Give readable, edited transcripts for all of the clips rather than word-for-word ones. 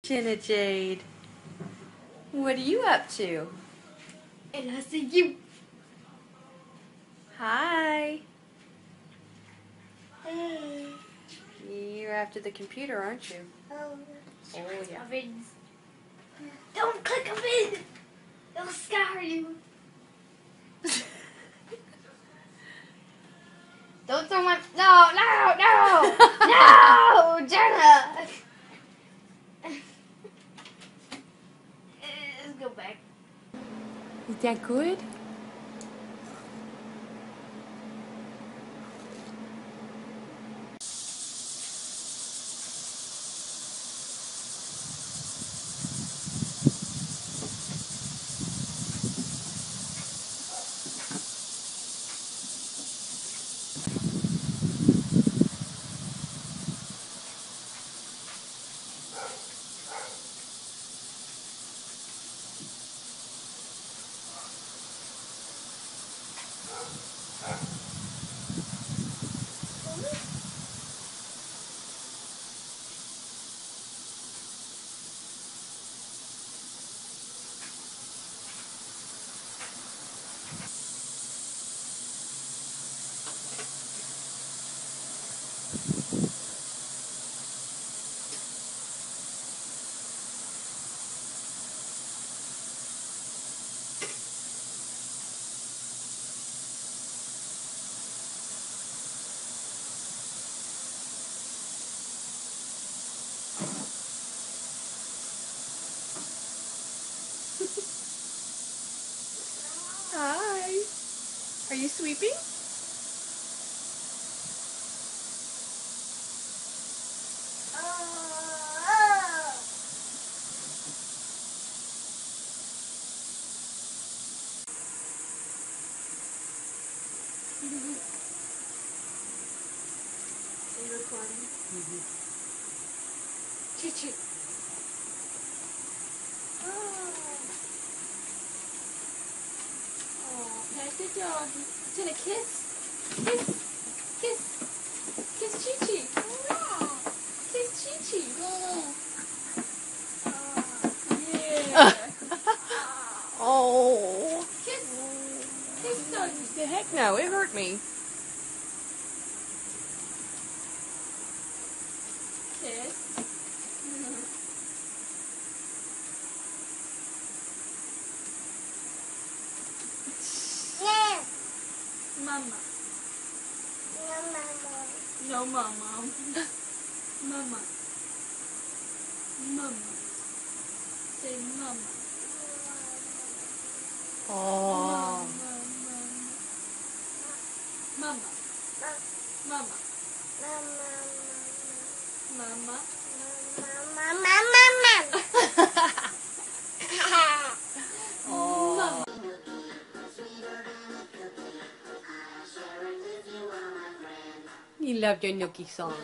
Jenna Jade, what are you up to? And I see you. Hi. Hey. You're after the computer, aren't you? Oh yeah. Don't click a vid. It'll scar you. Don't throw my... No, Jenna. Let's go back. Is that good? Hi. Are you sweeping? Are you recording? Choo-choo. Oh, that's the doggy. Jenna, kiss. Kiss Chi-Chi. Kiss Chi-Chi. Yeah. Oh. Kiss doggy. The heck no, it hurt me. Kiss. Mama. No, mama. Mama. Mama. Say mama. Oh. Mama. Mama. Mama. Oh. You loved your Nookie song.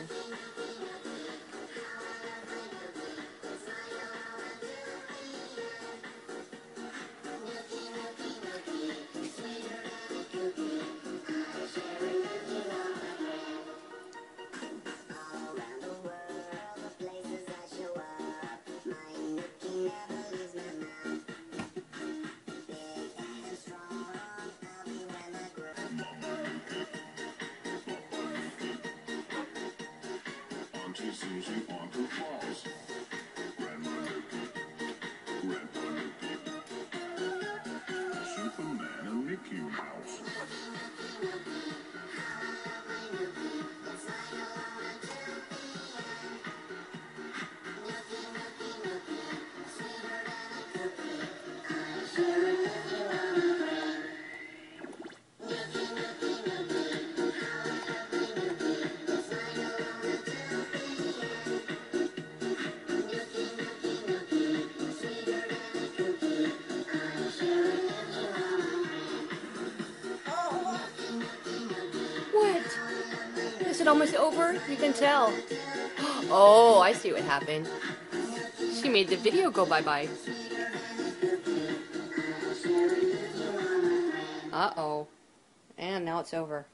Superman and Mickey Mouse. What? Is it almost over? You can tell. Oh, I see what happened. She made the video go bye-bye. Uh-oh. And now it's over.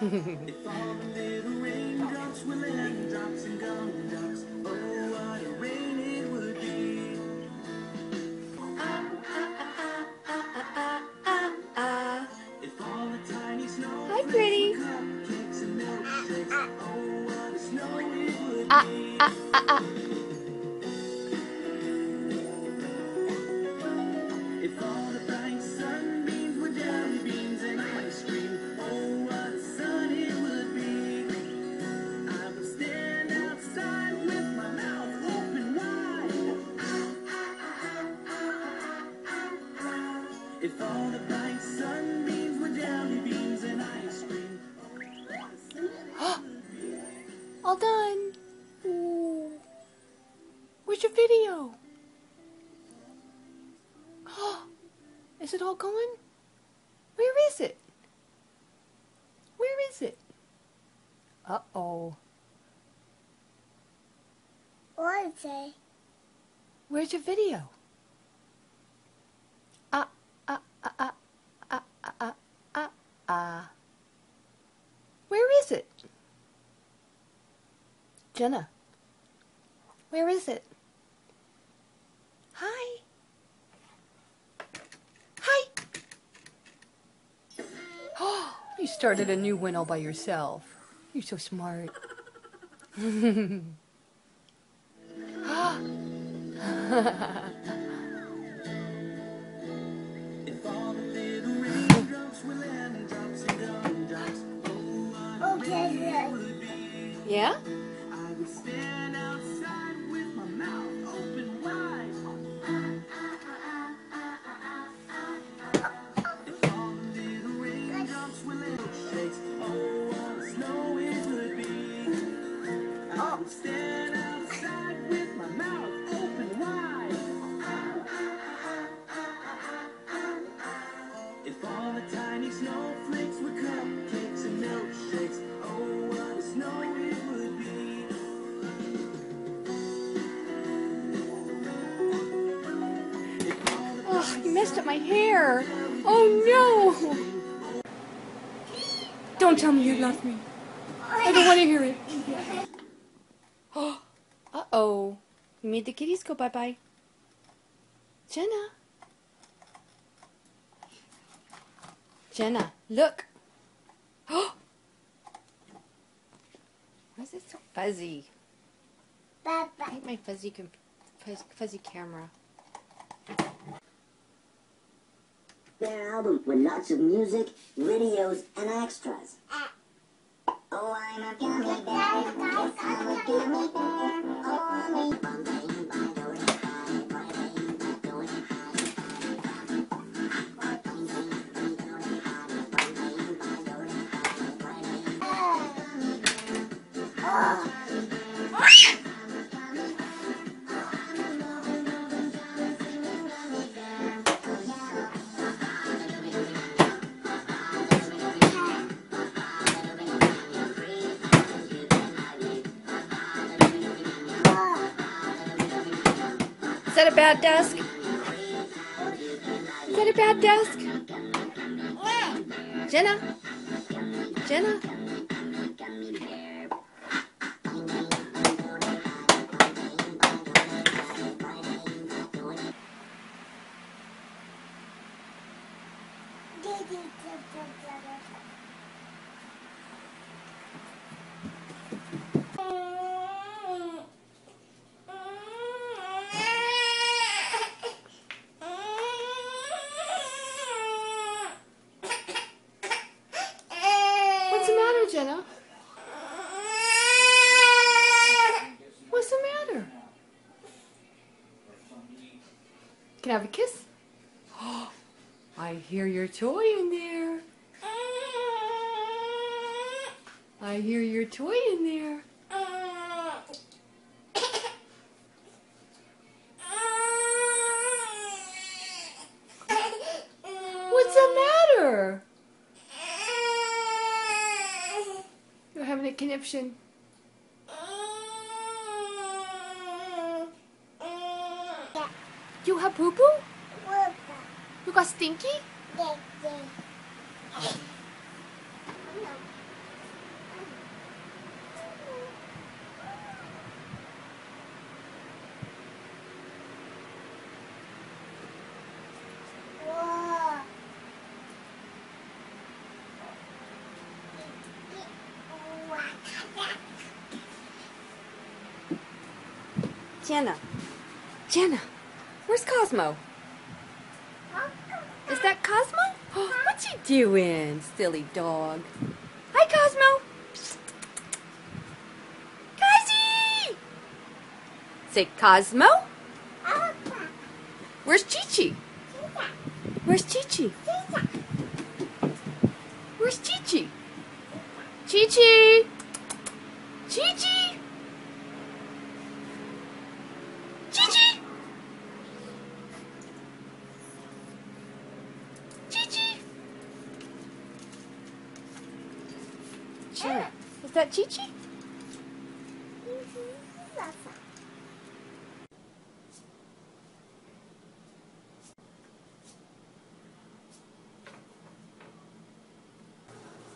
If all the little raindrops were lemon-drops and gum-drops, oh, what a rain it would be. If all the tiny Hi, snowflakes pretty. were cupcakes and milkshakes, oh, what a snow it would Ah, be. ah, ah, ah. If all the bright sunbeams were jelly beans and ice cream, oh, what sun it would be. I would stand outside with my mouth open wide. If all the bright sunbeams were jelly beans and ice cream, All done. Ooh. Where's your video? Is it all going? Where is it? Where is it? Uh-oh. What is it? Where's your video? Ah, ah, ah, ah, ah, ah, ah, ah, ah. Where is it? Jenna, where is it? Hi. Hi. Oh, you started a new one all by yourself. You're so smart. if all the little raindrops were lemon-drops and gum-drops, oh, what a rain it would be. Yeah? I would stand outside with my mouth open wide. If all the little raindrops were milkshakes, oh, what a snow it would be. I would stand outside with my mouth open wide. If all the tiny snowflakes were cupcakes and milkshakes, oh, what a snow it would be. Oh, you messed up my hair. Oh no! Don't tell me you love me. I don't want to hear it. Oh, uh-oh. You made the kitties go bye-bye. Jenna. Jenna, look. Oh! Why is it so fuzzy? I hate my fuzzy camera. Their album with lots of music, videos, and extras. Oh, I'm a gummy bear. Yes, I'm a gummy bear. Oh, me bumping by the way. Is that a bad desk? Is that a bad desk? Jenna? Jenna? What's the matter, Jenna? What's the matter? Can I have a kiss? Oh, I hear your toy in there. I hear your toy in there. What's the matter? You're having a conniption. You have poo-poo? You got stinky? Jenna. Jenna. Where's Cosmo? Is that Cosmo? What's he doing, silly dog? Hi, Cosmo. Cosy! Say Cosmo. Where's Chi-Chi? Where's Chi-Chi? Where's Chi-Chi? Chi-Chi! Chi-Chi! Chi-Chi! Chi-Chi! Sure. Is that Chi-Chi?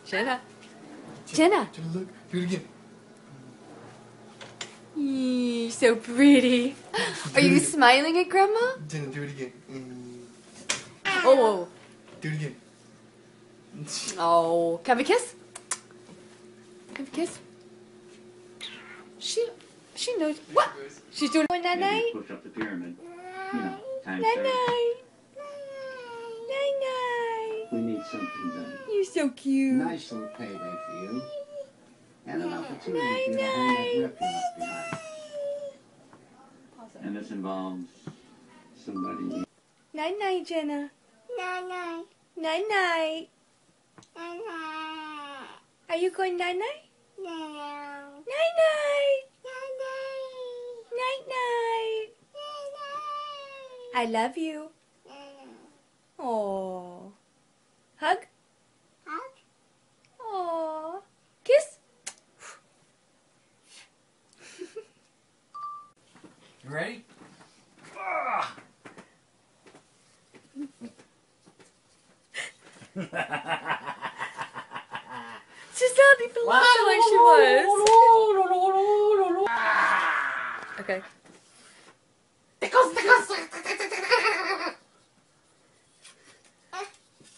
Jenna. Jenna. Jenna, look. Do it again. You're so pretty. Are you smiling at Grandma? Jenna, do it again. Oh. Do it again. Oh. Can I have a kiss? Can I have a kiss? She knows. What? She's doing it night night? Push up the pyramid. You know, time Night served. night. Night night. We need something done. You're so cute. Nice little payday for you. And an opportunity for you to hang that rep you left behind. And this involves somebody. Night night, Jenna. Night night. Are you going night night? Night night. Night night. I love you. Oh. Hug? Oh. Kiss? You ready? She's not even laughing like she was. Okay.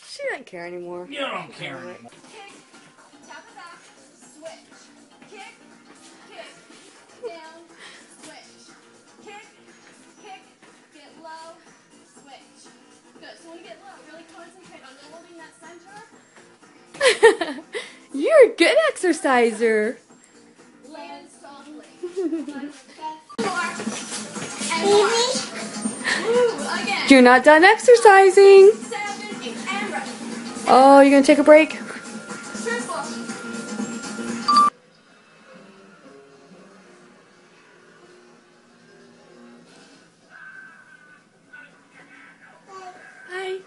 She doesn't care anymore. You don't care anymore. Kick, tap it back, switch. Kick, down, switch. Kick, get low, switch. Good, so when you get low, really concentrate on holding that center. You're a good exerciser. Land softly. More. Ooh, again. You're not done exercising. 7, 8, and right. Oh, you're gonna take a break? Triple. Hi.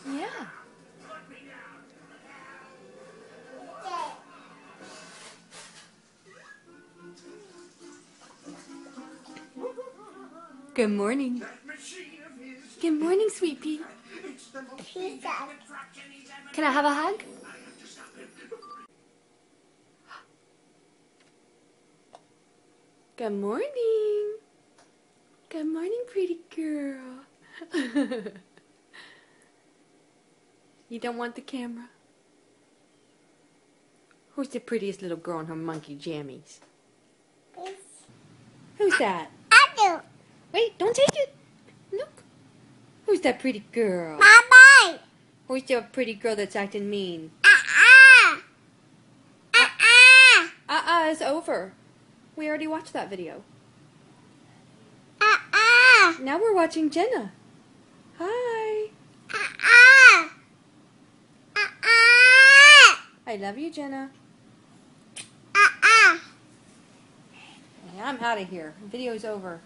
Yeah. Good morning. Good morning, sweet pea. Can I have a hug? Good morning. Good morning, pretty girl. You don't want the camera? Who's the prettiest little girl in her monkey jammies? Who's that? I do. Wait, don't take it. Look. Who's that pretty girl? Bye-bye. Who's the pretty girl that's acting mean? It's over. We already watched that video. Now we're watching Jenna. Hi. I love you, Jenna. Yeah, I'm out of here. Video's over.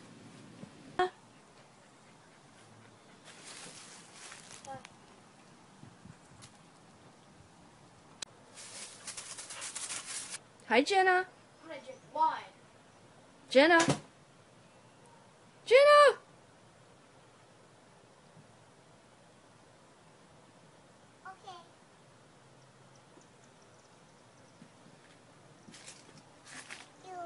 Hi, Jenna. I'm gonna drink wine. Jenna. Jenna. Okay. You.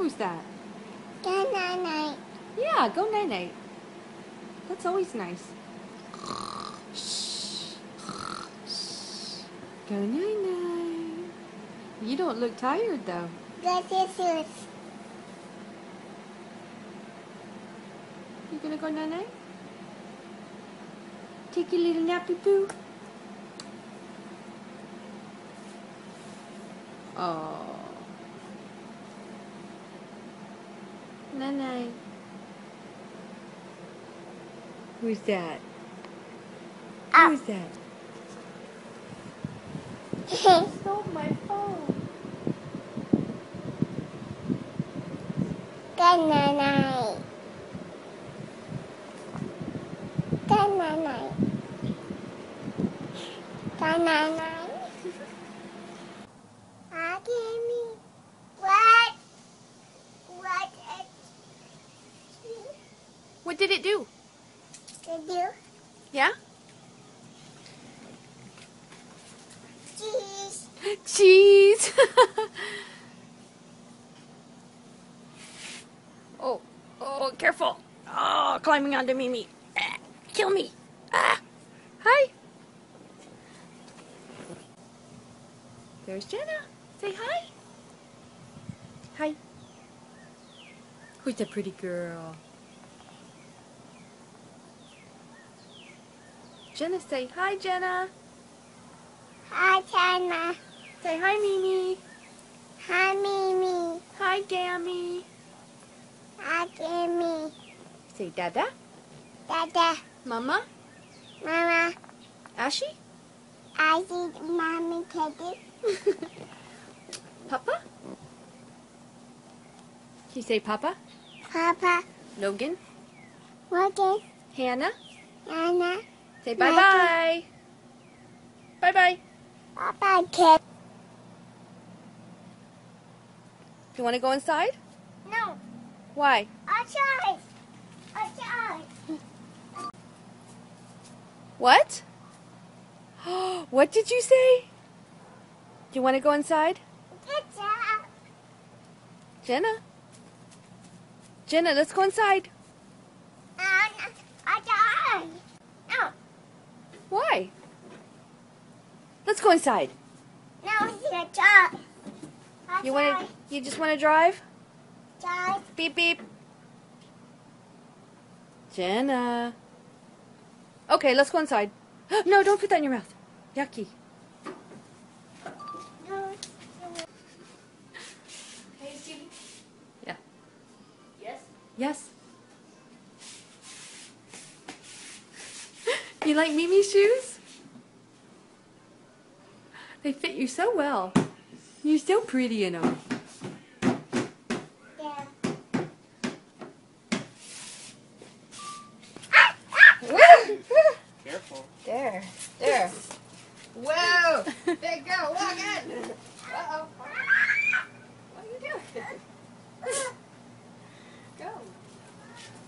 Who's that? Good night. Yeah, go night-night. That's always nice. Go night-night. You don't look tired, though. This is yours. You gonna go night-night? Take your little nappy poo. Oh. Night-night. Who's that? Who's that? Stole my phone. Good night. Good night. Good night. Gimme. What? What What did it do? did you? Yeah? Cheese. Cheese. Oh, careful. Oh, climbing onto Mimi. Ah, kill me. Ah. Hi. There's Jenna. Say hi. Hi. Who's the pretty girl? Jenna, say hi, Jenna. Hi, China. Say hi, Mimi. Hi, Mimi. Hi, Gammy. Hi, Gimme. Say Dada. Dada. Mama. Mama. Ashy. I see Mommy Teddy. Papa. Can you say Papa? Papa. Logan. Morgan. Hannah. Anna. Say bye-bye. Bye-bye. Papa Kid. You want to go inside? No. Why? Outside. Outside. What? What did you say? Do you want to go inside? Get out. Jenna? Jenna, let's go inside. Outside. No. Why? Let's go inside. No, it's outside. You just want to drive? Outside. Beep beep. Jenna. Okay, let's go inside. No, don't put that in your mouth. Yucky. No. Hey, Stevie. Yeah. Yes? Yes. You like Mimi's shoes? They fit you so well. You're so pretty in them. Yeah. Careful. There. Whoa! Big girl, walk in! Uh-oh. What are you doing? Go.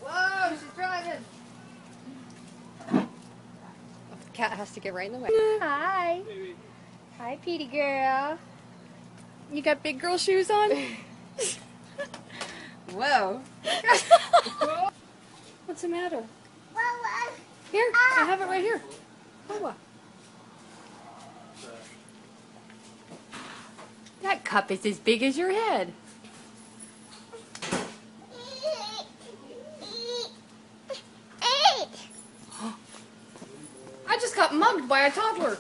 Whoa, she's driving. The cat has to get right in the way. Hi. Hi, Petey girl. You got big girl shoes on? Whoa. What's the matter? Well, Here, I have it right here. Wawa. That cup is as big as your head. I just got mugged by a toddler.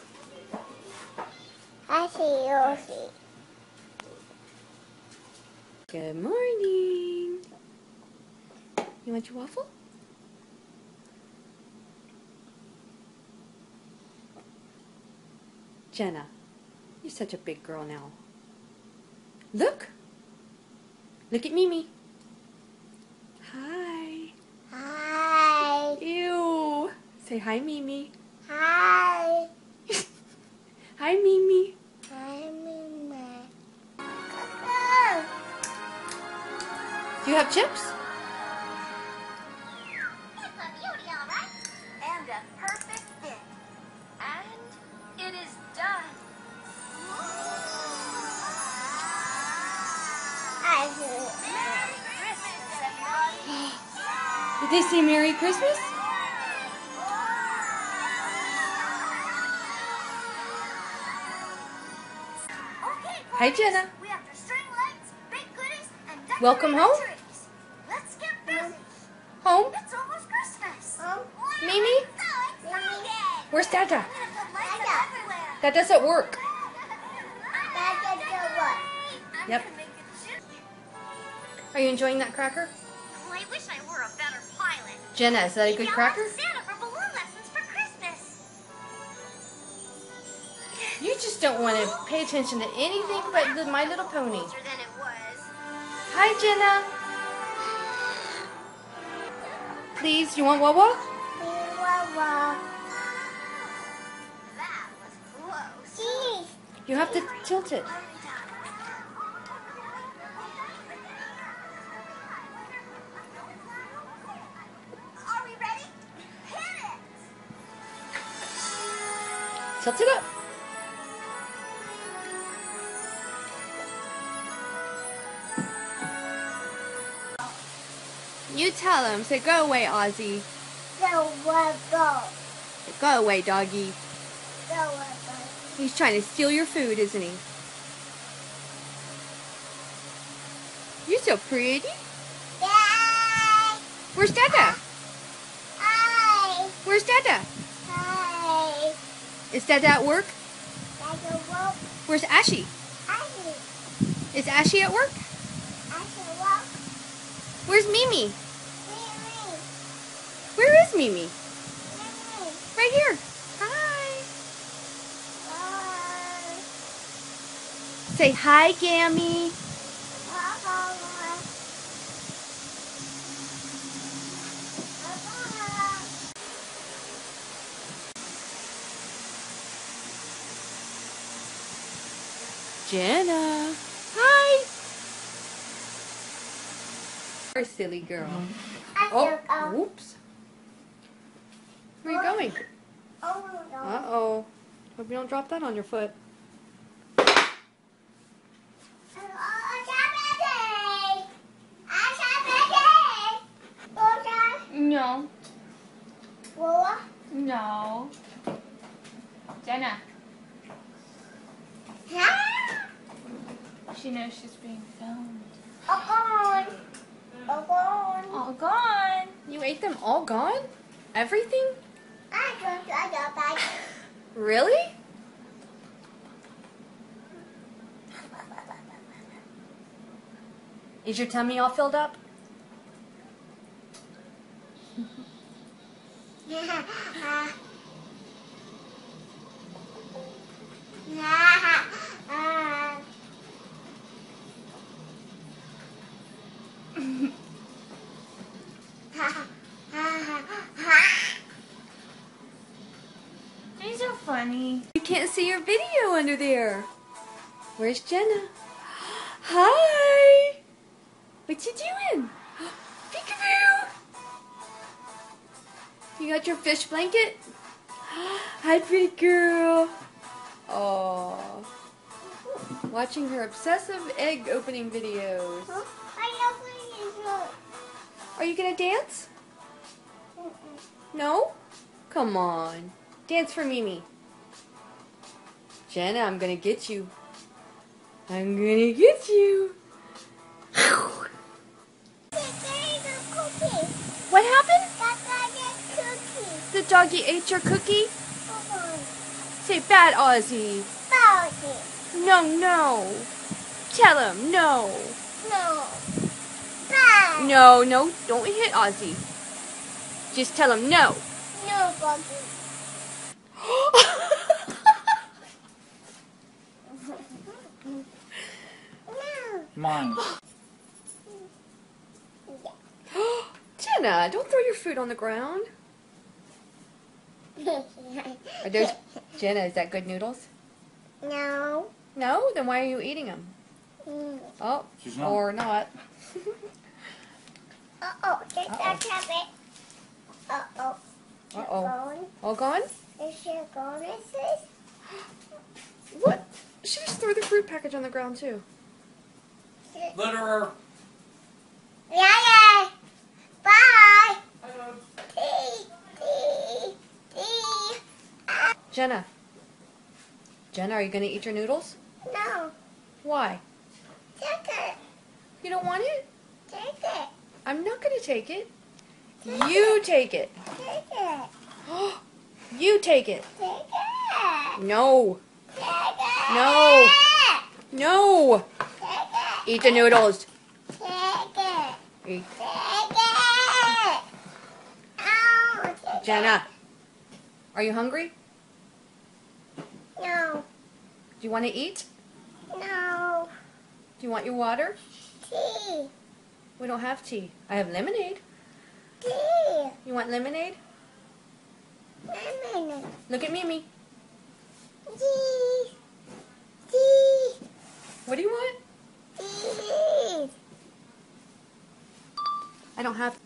I see you. Good morning. You want your waffle? Jenna, you're such a big girl now. Look. Look at Mimi. Hi. Hi. Ew. Say hi, Mimi. Hi. Hi, Mimi. Hi, Mama. Do you have chips? And a perfect fit. And it is done. I see. Did they say Merry Christmas? Hi, Jenna. We have to string lights, big goodies, and decorate Welcome the home. trees. Let's get busy. Home? It's almost Christmas. Mimi? So excited. Where's Dada? I'm gonna put lights up everywhere. Dada's at work. I'm Yep. gonna make a juice. Are you enjoying that cracker? Oh, I wish I were a better pilot. Jenna, is that a Maybe good I'll cracker? ask Santa for balloon lessons for Christmas. You just don't want to pay attention to anything but My Little Pony. Closer than it was. Hi, Jenna. Please, you want Wawa? That was close. You have to tilt it. Are we ready? Hit it! Tilt it up. You tell him. Say, go away, Ozzy. Go away, doggy. He's trying to steal your food, isn't he? You're so pretty. Where's Dada? Where's Dada? Is Dada at work? Where's Ashy? Is Ashy at work? Where's Mimi? Where is Mimi? Right here. Hi. Say hi, Gammy. Jenna. Hi. You're a silly girl. Oh, whoops. Where are you going? Uh-oh. Hope you don't drop that on your foot. No. No. Jenna. She knows she's being filmed. All gone. You ate them all gone? Everything? Really? Is your tummy all filled up? You're so funny. You can't see your video under there. Where's Jenna? Hi! What you doing? Peekaboo! You got your fish blanket? Hi, pretty girl. Oh, watching her obsessive egg opening videos. Are you gonna dance? No? Come on. Dance for Mimi. Jenna, I'm gonna get you. I'm gonna get you. What happened? The doggy ate your cookie? Say bad, Ozzy. No, no. Tell him, no. No, no, don't hit Ozzy. Just tell him no. Mine. Jenna, don't throw your food on the ground. Are those, Jenna, is that good noodles? No. No? Then why are you eating them? Oh, She's not. or not. Uh-oh, take that rabbit. Uh-oh. Uh-oh. All gone? Is she going, sis? What? She just threw the fruit package on the ground, too. Litterer. Yeah. Bye. Jenna. Jenna, are you going to eat your noodles? No. Why? Take it. You don't want it? Take it. I'm not going to take it. You take it. Take it. You take it. Take it. No. Take it. No. No. Take it. Eat the noodles. Take it. Eat. Take it. Ow. Take it. Jenna, are you hungry? No. Do you want to eat? No. Do you want your water? Tea. We don't have tea. I have lemonade. Tea. You want lemonade? Lemon. Look at Mimi. Tea. Tea. What do you want? Tea. I don't have.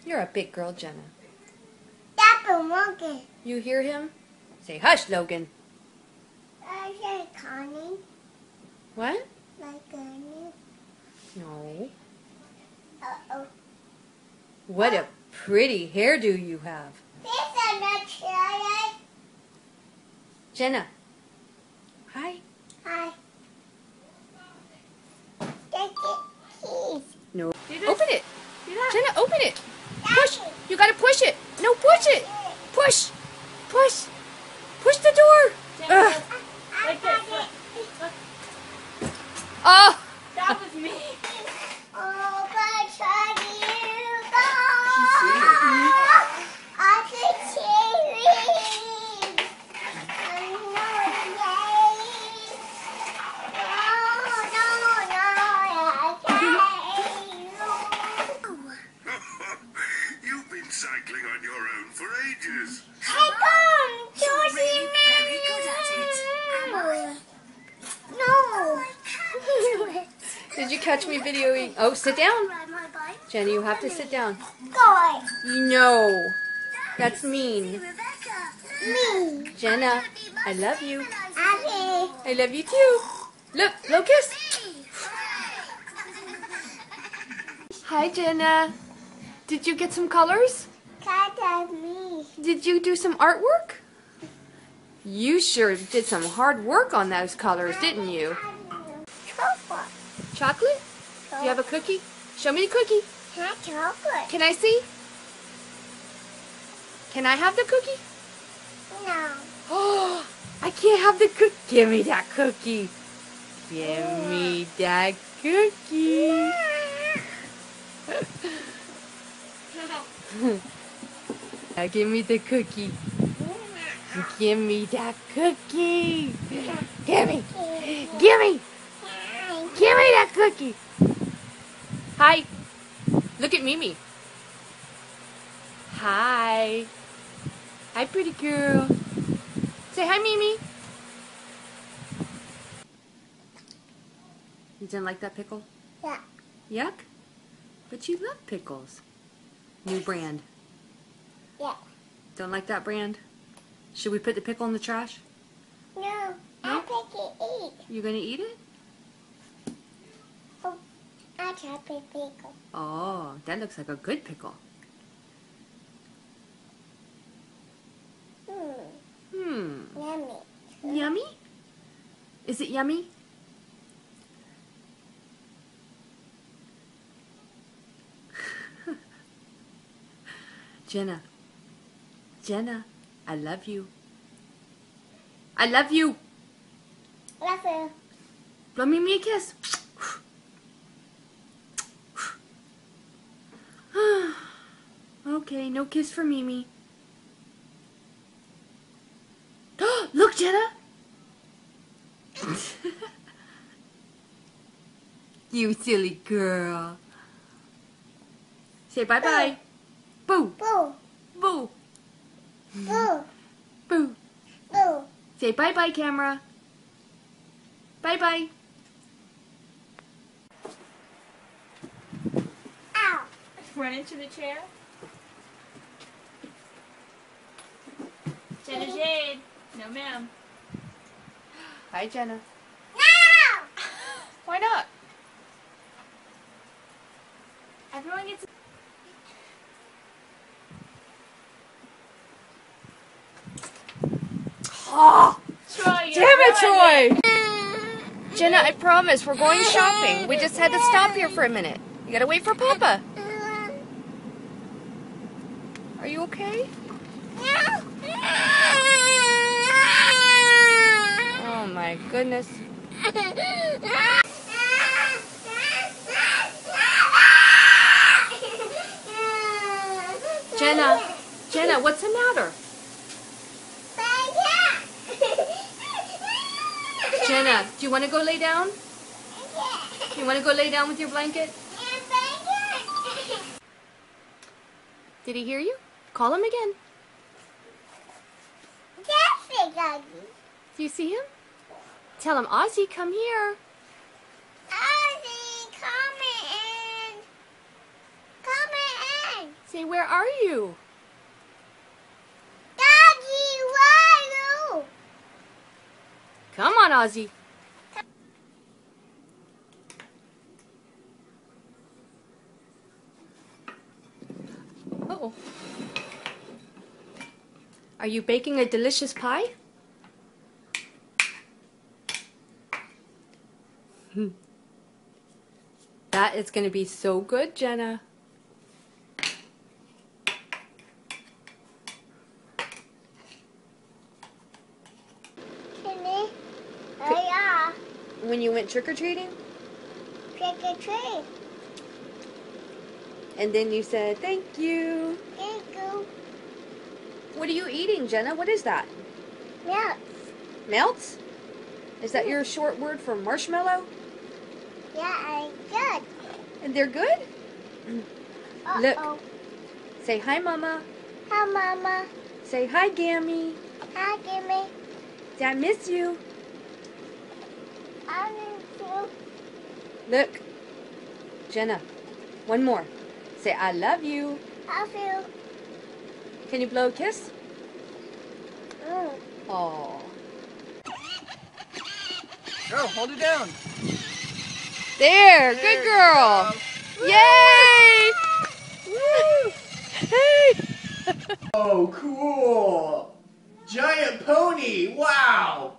You're a big girl, Jenna. That's a monkey. You hear him? Say, hush, Logan. I say Connie. What? Like Connie. No. Uh-oh. What a pretty hairdo you have. This is not cherry. Jenna. Hi. Hi. Take it. Keys. No. Do this. Open it. Do that. Jenna, open it. Push. You gotta push it. No, push it. Push. Push. Push the door. Jenna, Ugh. like this. Look. Look. Oh. That was me. Oh, but try you go. I can cherry. You've been cycling on your own for ages. No. Did you catch me videoing? Oh, sit down. Jenny, you have to sit down. Go. No. That's mean. Me. Jenna, I love you. Abby. I love you too. Look, Locust. Hi, Jenna. Did you get some colors? Cat of me. Did you do some artwork? You sure did some hard work on those colors, didn't you? Chocolate. Chocolate? Do you have a cookie? Show me the cookie. Not chocolate. Can I see? Can I have the cookie? No. Oh, I can't have the cookie. Give me that cookie. Give me that cookie. Now give me the cookie. Give me that cookie. Give me. Give me. Give me that cookie. Hi. Look at Mimi. Hi. Hi, pretty girl. Say hi, Mimi. You didn't like that pickle? Yeah. Yuck? But you love pickles. New brand. Yeah. Don't like that brand? Should we put the pickle in the trash? No. I pick it eat. You gonna eat it? Oh, I try to pickle. Oh, that looks like a good pickle. Yummy. Yummy? Is it yummy? Jenna. Jenna, I love you. I love you. Love you. Blow me a kiss. Okay, no kiss for Mimi. Look, Jenna. You silly girl. Say bye-bye. Boo. Boo. Boo. Boo. Boo. Boo. Say bye-bye, camera. Bye-bye. Ow. Run into the chair. Jenna Jade. No, ma'am. Hi, Jenna. No! Why not? Everyone gets. Oh, Troy, you're damn it, ruining Troy! Jenna, I promise, we're going shopping. We just had to stop here for a minute. You gotta wait for Papa. Are you okay? Oh my goodness. Jenna, what's the matter? Jenna, do you want to go lay down? You want to go lay down with your blanket? Did he hear you? Call him again. Do you see him? Tell him, Ozzy, come here. Ozzy, come in. Come in. Say, where are you? Daddy, where are you? Come on, Ozzy. Uh-oh. Are you baking a delicious pie? That is going to be so good, Jenna. Timmy, oh yeah, When you went trick-or-treating? trick or treat. And then you said, thank you. Thank you. What are you eating, Jenna? What is that? Milk. Melts? Is that your short word for marshmallow? Yeah, I'm good. And they're good? Look. Uh-oh. Say hi, Mama. Hi, Mama. Say hi, Gammy. Hi, Gimme. Dad miss you. I miss you. Look. Jenna, one more. Say I love you. I feel. Can you blow a kiss? Mm. Aww. Go, hold it down. There, good girl. Yay! Woo! Hey! Oh, cool. Giant pony. Wow.